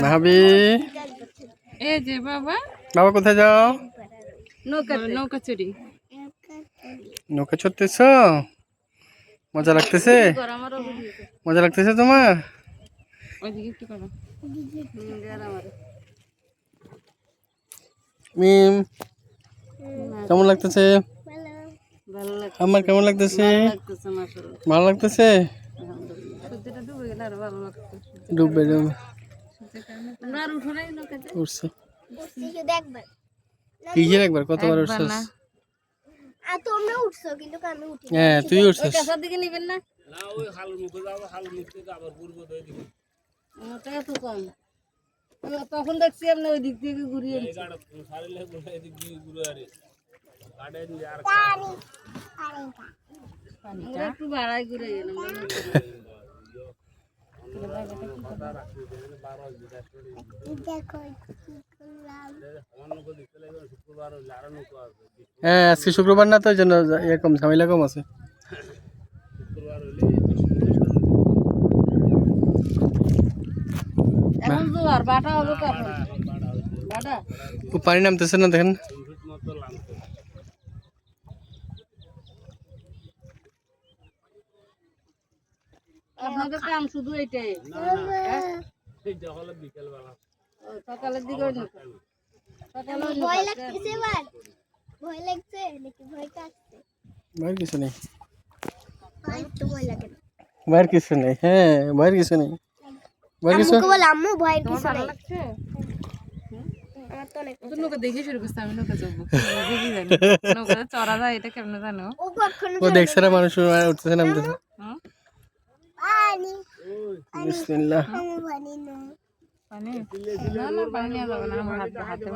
ভাবি এই যে বাবা বাবা কোথায় যাও? নৌকা চুরি নৌকা চড়তেছ? মজা লাগতেছে? মজা লাগতেছে তোমার? ওইদিকে একটু করো মিম কেমন লাগতেছে? আমার কেমন লাগতেছে? ভালো লাগতেছে? ডুববে ডুববে উঠছে কিসের একবার কতবার উঠছিস? তোমরা উঠছো কিন্তু আমি উঠি হ্যাঁ তুই উঠছিস। কাছার দিকে নেবেন না না ওই হালুর মুখে যাবো হালুর মুখ থেকে আবার ঘুরবো তো এদিকে টাকা তো কম তখন দেখছি আপনি ওই দিক থেকে ঘুরিয়ে এই গাড়া সারিলে ঘুরে এদিক দিয়ে ঘুরে আরে গাড়ে নিয়ে আর আমরা একটু বাড়াই ঘুরে গেলাম হ্যাঁ আজকে শুক্রবার না তো এই জন্য এরকম ঝামেলা কম আছে। এখন জোয়ার বাটা হবে কখন বাটা ও পানি নামতেছে না দেখেন। আপনাদের কাম শুধু এইটাই বিকেলবেলা সকালের দিকে সকালে ভয় লাগতেছে এবার ভয় লাগছে নাকি ভয় কাটছে বাইরে কিছু নেই তো ভয় লাগে না বাইরে কিছু নেই। হ্যাঁ বাইরে কিছু নেই বাইরে কিছু আম্মুকে বল আম্মু ভয় কিছু ভালো নাই লাগছে আমার তো অনেক তো নৌকা দেখে শুরু করছে আমি নৌকা চড়বো বুঝি জানি নৌকা চড়া যায় এটা কেমন জানো ও কখনো ও দেখছে না মানুষ উঠতেছে নামতেছে। হ্যাঁ পানি বিসমিল্লাহ আম্মু পানি না পানি না না পানি নেওয়া যাবে না আমার হাতে